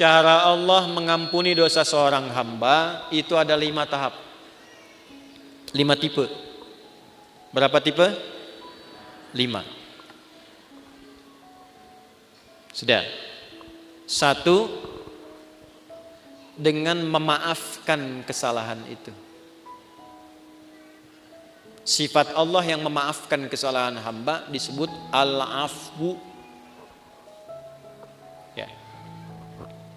cara Allah mengampuni dosa seorang hamba itu ada 5 tahap, 5 tipe. Berapa tipe? 5. Sudah. 1, dengan memaafkan kesalahan itu. Sifat Allah yang memaafkan kesalahan hamba disebut al-afwu. Ya.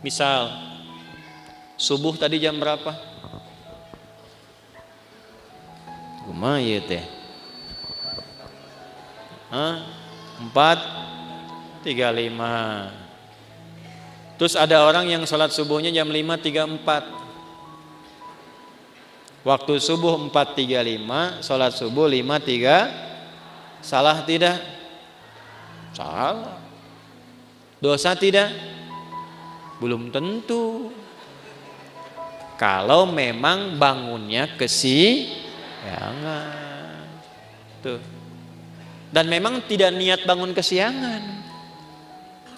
Misal subuh tadi jam berapa? Kumaha teh? 4:35. Terus ada orang yang sholat subuhnya jam 5:34. Waktu subuh 4:35, sholat subuh 5:3. Salah tidak? Salah. Dosa tidak? Belum tentu. Kalau memang bangunnya kesiangan. Tuh. Dan memang tidak niat bangun kesiangan.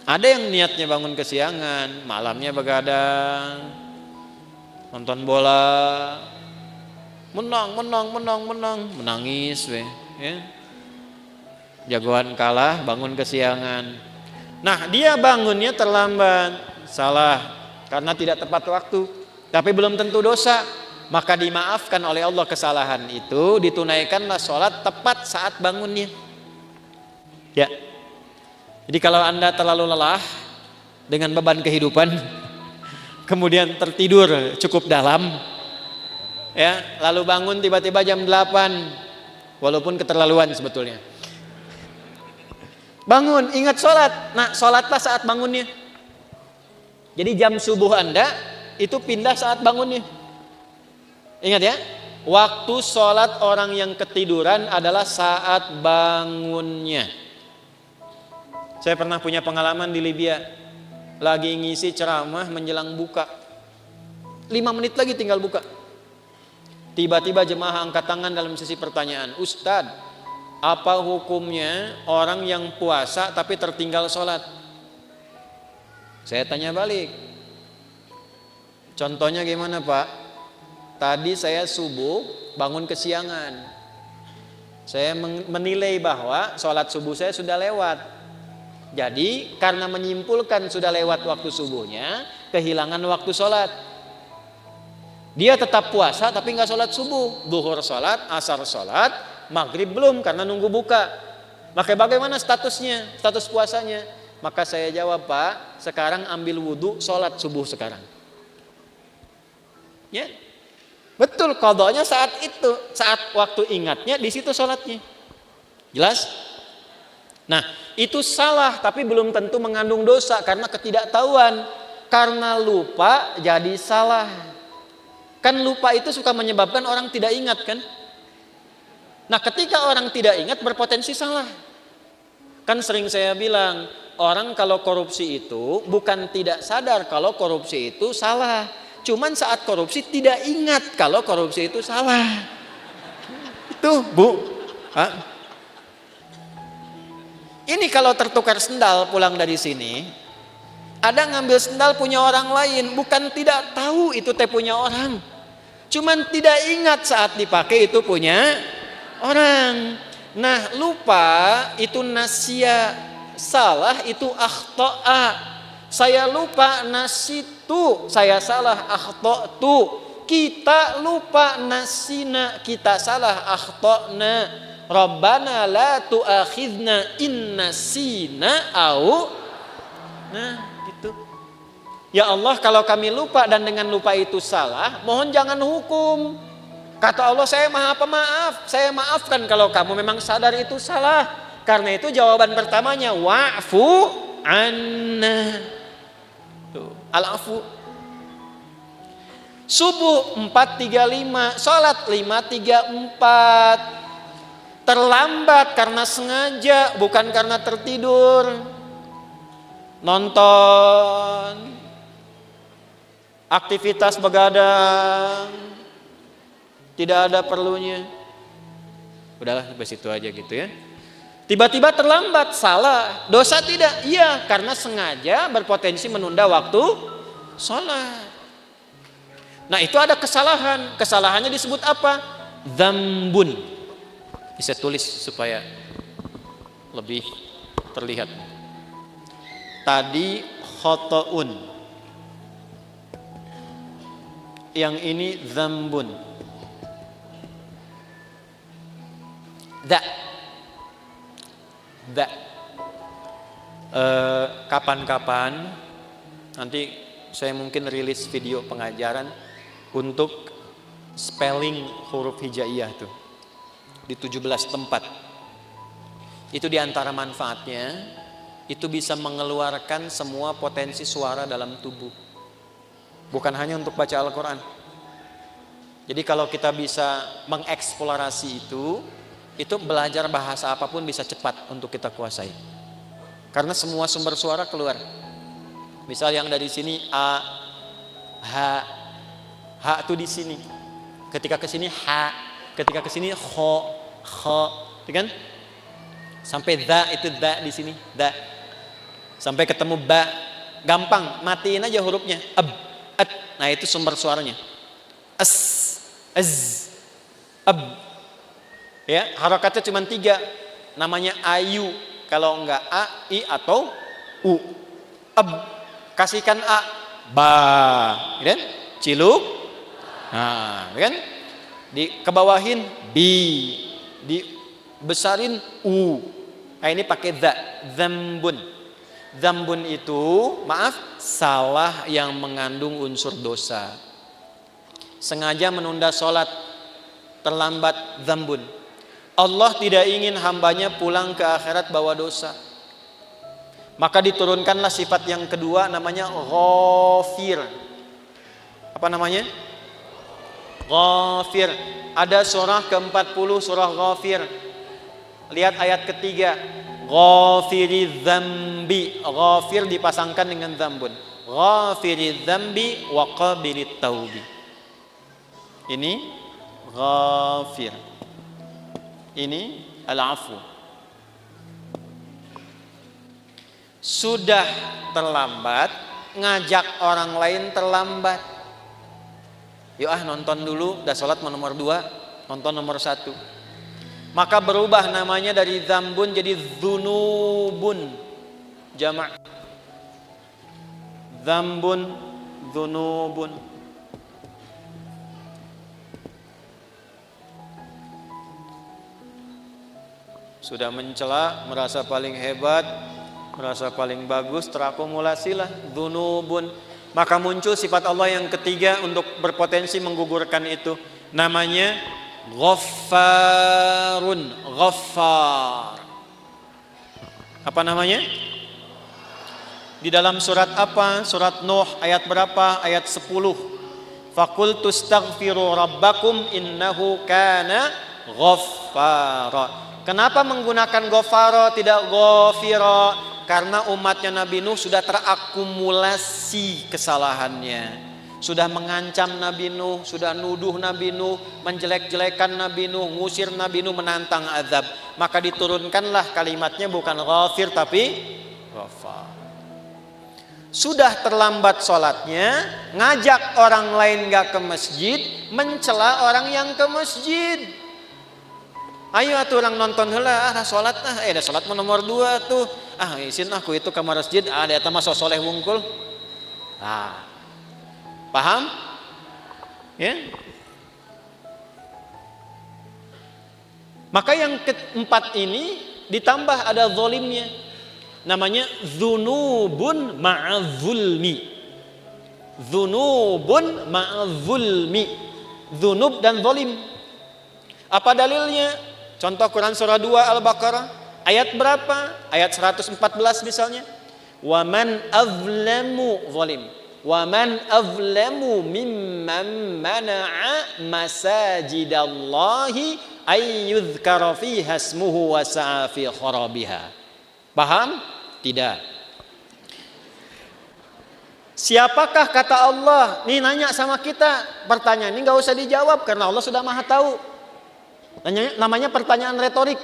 Ada yang niatnya bangun kesiangan, malamnya begadang, nonton bola, menang, menangis, ya. Jagoan kalah, bangun kesiangan. Nah, dia bangunnya terlambat, salah, karena tidak tepat waktu, tapi belum tentu dosa. Maka dimaafkan oleh Allah kesalahan itu, ditunaikanlah sholat tepat saat bangunnya. Ya. Jadi kalau Anda terlalu lelah dengan beban kehidupan, kemudian tertidur cukup dalam, ya, lalu bangun tiba-tiba jam 8, walaupun keterlaluan sebetulnya. Bangun, ingat sholat. Nah, sholatlah saat bangunnya. Jadi jam subuh Anda itu pindah saat bangunnya. Ingat ya, waktu sholat orang yang ketiduran adalah saat bangunnya. Saya pernah punya pengalaman di Libya. Lagi ngisi ceramah menjelang buka. 5 menit lagi tinggal buka. Tiba-tiba jemaah angkat tangan dalam sesi pertanyaan. Ustadz, apa hukumnya orang yang puasa tapi tertinggal sholat? Saya tanya balik. Contohnya gimana Pak? Tadi saya subuh bangun kesiangan. Saya menilai bahwa sholat subuh saya sudah lewat. Jadi karena menyimpulkan sudah lewat waktu subuhnya, kehilangan waktu sholat. Dia tetap puasa tapi nggak sholat subuh. Zuhur sholat, asar sholat, maghrib belum karena nunggu buka. Maka bagaimana statusnya, status puasanya? Maka saya jawab, Pak, sekarang ambil wudhu, sholat subuh sekarang. Ya, betul, qadanya saat itu, saat waktu ingatnya di situ sholatnya. Jelas? Nah, itu salah tapi belum tentu mengandung dosa karena ketidaktahuan. Karena lupa jadi salah. Kan lupa itu suka menyebabkan orang tidak ingat kan? Nah, ketika orang tidak ingat berpotensi salah. Kan sering saya bilang, orang kalau korupsi itu bukan tidak sadar kalau korupsi itu salah. Cuman saat korupsi tidak ingat kalau korupsi itu salah. Itu, Bu. Hah? Ini kalau tertukar sendal pulang dari sini, ada ngambil sendal punya orang lain, bukan tidak tahu itu teh punya orang. Cuman tidak ingat saat dipakai itu punya orang. Nah, lupa itu nasya, salah itu akhta'a. Saya lupa nasitu, saya salah akhta'tu. Kita lupa nasina, kita salah akhta'na. Rabbana la tu'akhidna in nasina au. Nah, gitu. Ya Allah, kalau kami lupa dan dengan lupa itu salah, mohon jangan hukum. Kata Allah, saya maha pemaaf, saya maafkan kalau kamu memang sadar itu salah. Karena itu jawaban pertamanya wa'fu anna. Tuh, al-afu. Subuh 4:35, salat 5:34. Terlambat karena sengaja, bukan karena tertidur. Nonton, aktivitas begadang, tidak ada perlunya. Udahlah sampai situ aja gitu ya. Tiba-tiba terlambat, salah. Dosa tidak? Iya, karena sengaja berpotensi menunda waktu Salat. Nah, itu ada kesalahan. Kesalahannya disebut apa? Dzambun. Bisa tulis supaya lebih terlihat. Tadi khotoun. Yang ini dzambun. Kapan-kapan nanti saya mungkin rilis video pengajaran untuk spelling huruf hijaiyah tuh di 17 tempat. Itu diantara manfaatnya, itu bisa mengeluarkan semua potensi suara dalam tubuh. Bukan hanya untuk baca Al-Quran. Jadi kalau kita bisa mengeksplorasi itu belajar bahasa apapun bisa cepat untuk kita kuasai. Karena semua sumber suara keluar. Misal yang dari sini a, ha itu di sini. Ketika ke sini ha, ketika ke sini kho, kan? Sampai da itu da di sini, da. Sampai ketemu ba, gampang, matiin aja hurufnya. Ab, at. Nah, itu sumber suaranya. As, az, ab. Ya, harokatnya cuma 3. Namanya ayu. Kalau enggak a, i atau u. Ab. Kasihkan a, ba, kan? Ciluk. Nah, kan? Dikebawahin bi, dibesarin u. Nah, ini pakai za, dzambun. Dzambun itu, maaf, salah yang mengandung unsur dosa. Sengaja menunda sholat, terlambat, dzambun. Allah tidak ingin hambanya pulang ke akhirat bawa dosa. Maka diturunkanlah sifat yang kedua, namanya ghafir. Apa namanya? Ghafir. Ada surah ke-40, surah Ghafir. Lihat ayat ketiga. Ghafiriz dzambi. Ghafir dipasangkan dengan dzambun. Ghafiriz dzambi wa qabilit taubi. Ini ghafir. Ini al-afu. Sudah terlambat, ngajak orang lain terlambat. Yuk nonton dulu, udah sholat nomor 2, nonton nomor 1. Maka berubah namanya dari dzambun jadi dzunubun. Jamak. Dzambun, dzunubun. Sudah mencela, merasa paling hebat, merasa paling bagus, terakumulasilah dzunubun. Maka muncul sifat Allah yang ketiga untuk berpotensi menggugurkan itu. Namanya Ghaffarun. Ghaffar. Apa namanya? Di dalam surat apa? Surat Nuh ayat berapa? Ayat 10. Faqultu astaghfiru rabbakum innahu kana ghaffara. Kenapa menggunakan Ghaffara tidak Ghafira? Karena umatnya Nabi Nuh sudah terakumulasi kesalahannya. Sudah mengancam Nabi Nuh, sudah nuduh Nabi Nuh, menjelek-jelekan Nabi Nuh, ngusir Nabi Nuh, menantang azab. Maka diturunkanlah kalimatnya bukan Ghafir tapi Ghaffar. Sudah terlambat sholatnya, ngajak orang lain gak ke masjid, mencela orang yang ke masjid. Ayo atuh orang nonton heula, sholat dah sholat nomor 2 tuh. Isin aku itu ke masjid, ada eta mah soleh wungkul. Paham? Ya. Maka yang keempat ini ditambah ada zalimnya. Namanya dzunubun ma'adzulmi. Dzunubun ma'adzulmi. Dzunub dan zalim. Apa dalilnya? Contoh Quran surah 2 Al-Baqarah ayat berapa? Ayat 114 misalnya. Wa man azlamu zalim. Wa man azlamu mimman mana'a masajidallahi ay yuzkara fiha ismuhu wa sa'a fi kharabiha. Paham? Tidak. Siapakah kata Allah? Nih nanya sama kita. Pertanyaan ini enggak usah dijawab karena Allah sudah Maha tahu. Namanya pertanyaan retorik.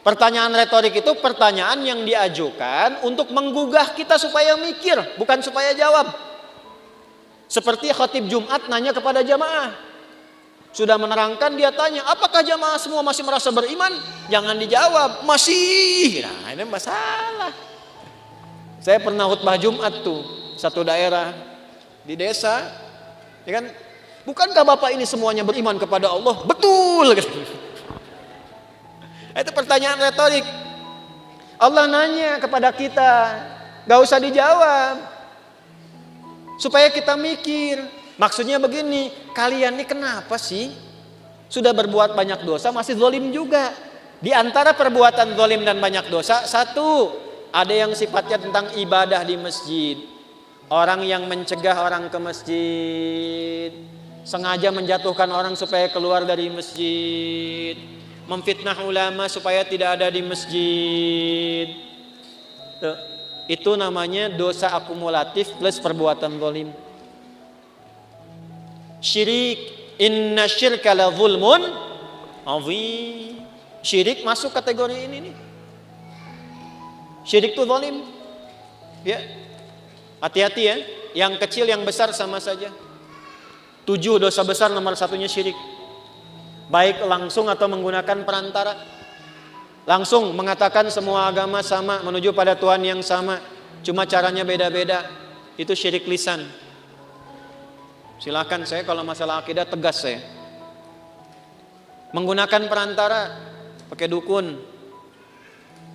Pertanyaan retorik itu pertanyaan yang diajukan untuk menggugah kita supaya mikir, bukan supaya jawab. Seperti khatib Jumat nanya kepada jamaah. Sudah menerangkan, dia tanya, apakah jamaah semua masih merasa beriman? Jangan dijawab, masih. Nah, ini masalah. Saya pernah khutbah Jumat tuh, satu daerah di desa, ya kan? Bukankah Bapak ini semuanya beriman kepada Allah? Betul. Itu pertanyaan retorik. Allah nanya kepada kita, gak usah dijawab, supaya kita mikir. Maksudnya begini, kalian ini kenapa sih sudah berbuat banyak dosa masih zalim juga? Di antara perbuatan zalim dan banyak dosa, satu, ada yang sifatnya tentang ibadah di masjid. Orang yang mencegah orang ke masjid, sengaja menjatuhkan orang supaya keluar dari masjid, memfitnah ulama supaya tidak ada di masjid. Tuh, itu namanya dosa akumulatif plus perbuatan zalim. Syirik, inna syirka la zulmun azim. Syirik masuk kategori ini nih. Syirik itu zalim. Ya. Hati-hati ya, yang kecil yang besar sama saja. 7 dosa besar nomor satunya syirik. Baik langsung atau menggunakan perantara. Langsung mengatakan semua agama sama, menuju pada Tuhan yang sama, cuma caranya beda-beda. Itu syirik lisan. Silakan, saya kalau masalah akidah tegas saya. Menggunakan perantara, pakai dukun,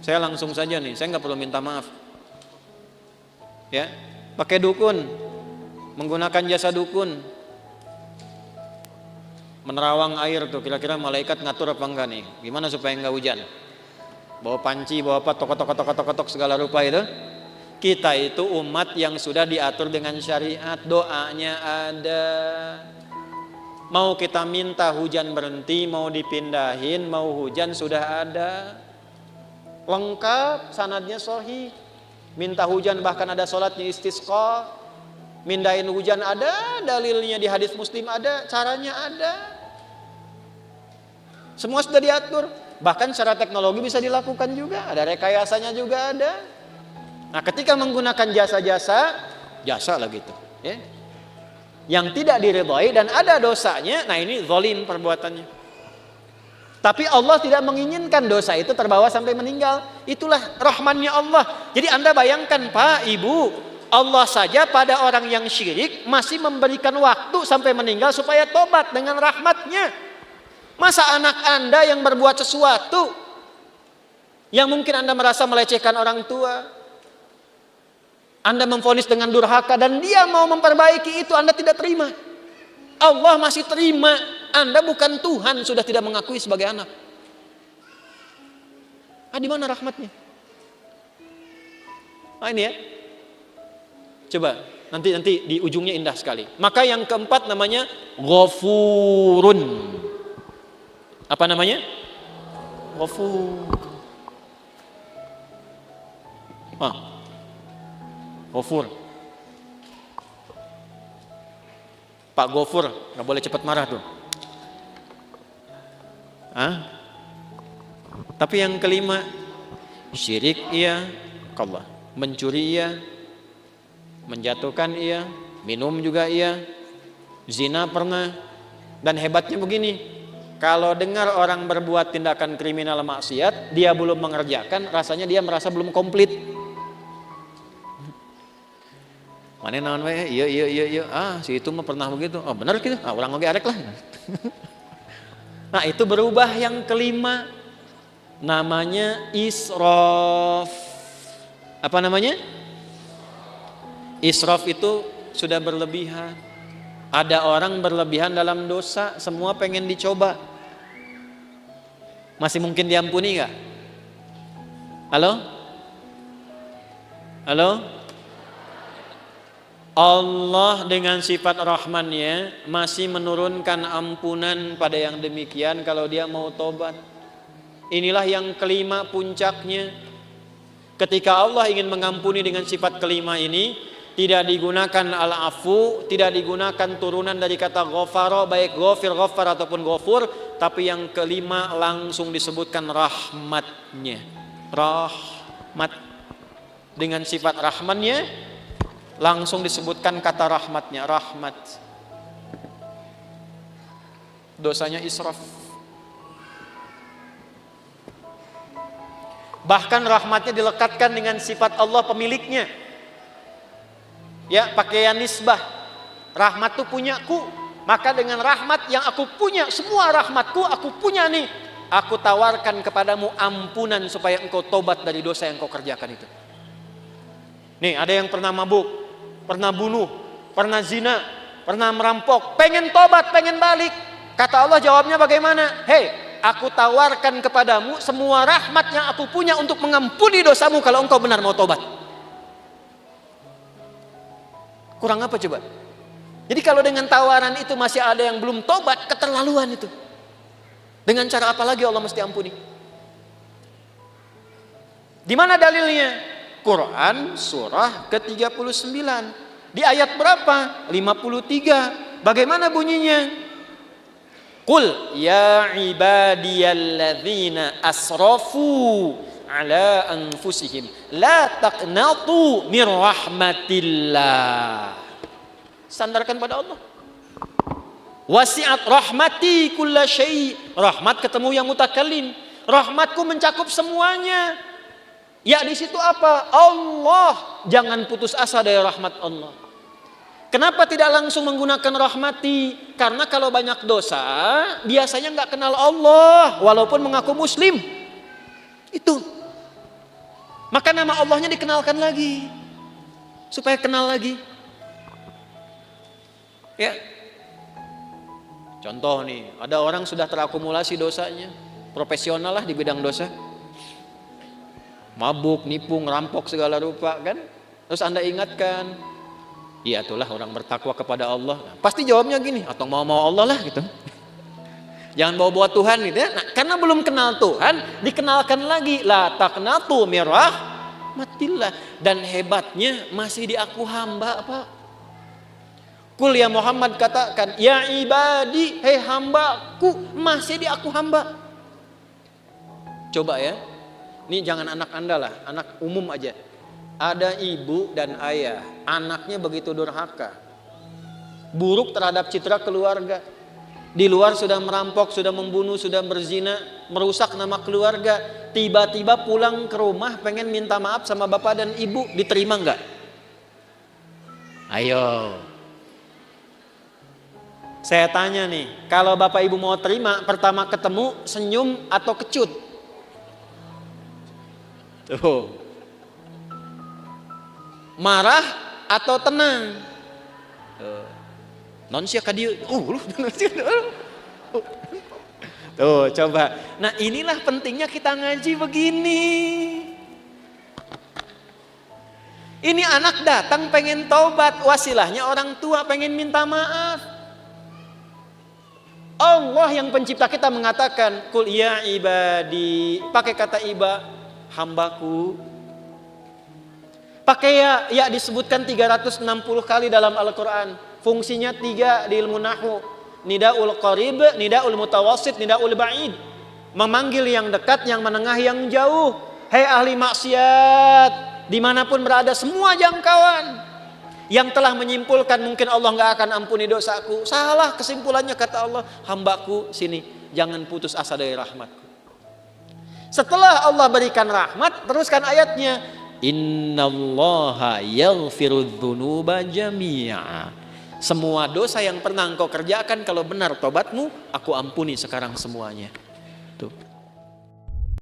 saya langsung saja nih, saya nggak perlu minta maaf. Ya, pakai dukun, menggunakan jasa dukun, menerawang air tuh, kira-kira malaikat ngatur apa enggak nih? Gimana supaya enggak hujan? Bawa panci, bawa apa, tokotok segala rupa itu. Kita itu umat yang sudah diatur dengan syariat, doanya ada. Mau kita minta hujan berhenti, mau dipindahin, mau hujan sudah ada. Lengkap, sanadnya sahih. Minta hujan bahkan ada sholatnya istisqa. Mindahin hujan ada, dalilnya di hadis Muslim ada, caranya ada. Semua sudah diatur. Bahkan secara teknologi bisa dilakukan juga, ada rekayasanya juga ada. Nah, ketika menggunakan jasa-jasa, jasa lah gitu, ya, yang tidak diridhai dan ada dosanya, nah ini zalim perbuatannya. Tapi Allah tidak menginginkan dosa itu terbawa sampai meninggal. Itulah rahmannya Allah. Jadi Anda bayangkan Pak, Ibu, Allah saja pada orang yang syirik masih memberikan waktu sampai meninggal supaya tobat dengan rahmatnya. Masa anak Anda yang berbuat sesuatu yang mungkin Anda merasa melecehkan orang tua, Anda memvonis dengan durhaka dan dia mau memperbaiki itu, Anda tidak terima. Allah masih terima. Anda bukan Tuhan, sudah tidak mengakui sebagai anak. Di mana rahmatnya? Ini ya. Coba nanti di ujungnya indah sekali. Maka yang keempat namanya Ghafurun. Apa namanya? Ghafur. Ghafur. Pak Ghafur, nggak boleh cepat marah tuh. Tapi yang kelima, syirik iya, Allah, mencuri iya, menjatuhkan iya, minum juga iya, zina pernah. Dan hebatnya begini, kalau dengar orang berbuat tindakan kriminal maksiat, dia belum mengerjakan, rasanya dia merasa belum komplit. Mana naon we? Iya. Si itu mah pernah begitu. Oh, benar gitu. Orang oge arek lah. Nah, itu berubah yang kelima. Namanya israf. Apa namanya? Israf itu sudah berlebihan. Ada orang berlebihan dalam dosa, semua pengen dicoba. Masih mungkin diampuni enggak? Halo? Allah dengan sifat rahmannya masih menurunkan ampunan pada yang demikian kalau dia mau tobat. Inilah yang kelima puncaknya. Ketika Allah ingin mengampuni dengan sifat kelima ini, tidak digunakan al-afu, tidak digunakan turunan dari kata ghafara, baik ghafir, ghafar ataupun ghafur, tapi yang kelima langsung disebutkan rahmatnya. Rahmat. Dengan sifat rahmannya langsung disebutkan kata rahmatnya, rahmat. Dosanya israf. Bahkan rahmatnya dilekatkan dengan sifat Allah pemiliknya. Ya, pakaian nisbah. Rahmat itu punyaku, maka dengan rahmat yang aku punya, semua rahmatku aku punya nih, aku tawarkan kepadamu ampunan supaya engkau tobat dari dosa yang kau kerjakan itu. Nih, ada yang pernah mabuk, pernah bunuh, pernah zina, pernah merampok, pengen tobat, pengen balik. Kata Allah jawabnya bagaimana? Hei, aku tawarkan kepadamu semua rahmat yang aku punya untuk mengampuni dosamu kalau engkau benar mau tobat. Kurang apa coba? Jadi kalau dengan tawaran itu masih ada yang belum tobat, keterlaluan itu. Dengan cara apa lagi Allah mesti ampuni? Di mana dalilnya? Quran surah ke-39. Di ayat berapa? 53. Bagaimana bunyinya? Qul ya ibadiyalladzina asrafu ala anfusihim la taqnatu mir rahmatillah. Sandarkan pada Allah. Wasi'at rahmati kulla syai'. Rahmat ketemu yang mutakallim. Rahmatku mencakup semuanya. Ya di situ apa? Allah. Jangan putus asa dari rahmat Allah. Kenapa tidak langsung menggunakan rahmati? Karena kalau banyak dosa, biasanya nggak kenal Allah, walaupun mengaku Muslim. Itu. Maka nama Allahnya dikenalkan lagi, supaya kenal lagi. Ya. Contoh nih, ada orang sudah terakumulasi dosanya, profesional lah di bidang dosa, mabuk, nipu, ngerampok segala rupa kan. Terus Anda ingatkan, iya itulah orang bertakwa kepada Allah. Nah, pasti jawabnya gini, atau mau Allah lah gitu. Jangan bawa Tuhan gitu ya. Nah, karena belum kenal Tuhan, dikenalkan lagi la taqnatu mir rahmatillah. Dan hebatnya masih diaku hamba apa? Kul ya Muhammad, katakan ya ibadi, hei hambaku, masih diaku hamba. Coba ya, ini jangan anak Anda lah, anak umum aja. Ada ibu dan ayah, anaknya begitu durhaka, buruk terhadap citra keluarga. Di luar sudah merampok, sudah membunuh, sudah berzina, merusak nama keluarga. Tiba-tiba pulang ke rumah pengen minta maaf sama bapak dan ibu, diterima nggak? Ayo. Saya tanya nih, kalau bapak ibu mau terima, pertama ketemu senyum atau kecut? Tuh. Marah atau tenang? Non sia ka dieu. Tuh, coba. Nah, inilah pentingnya kita ngaji begini. Ini anak datang pengen taubat, wasilahnya orang tua pengen minta maaf. Allah yang pencipta kita mengatakan, "Qul ya ibadi." Pakai kata iba, hambaku. Pakai ya disebutkan 360 kali dalam Al-Quran. Fungsinya 3 di ilmu nahwu. Nidaul qarib, nidaul mutawassit, nidaul ba'id. Memanggil yang dekat, yang menengah, yang jauh. Hei ahli maksiat, dimanapun berada, semua jangkauan. Yang telah menyimpulkan mungkin Allah nggak akan ampuni dosaku. Salah kesimpulannya, kata Allah, hambaku sini, jangan putus asa dari rahmatku. Setelah Allah berikan rahmat, teruskan ayatnya, innallaha yaghfirudz dzunuba jami'a. Semua dosa yang pernah engkau kerjakan, kalau benar tobatmu, aku ampuni sekarang semuanya. Tuh.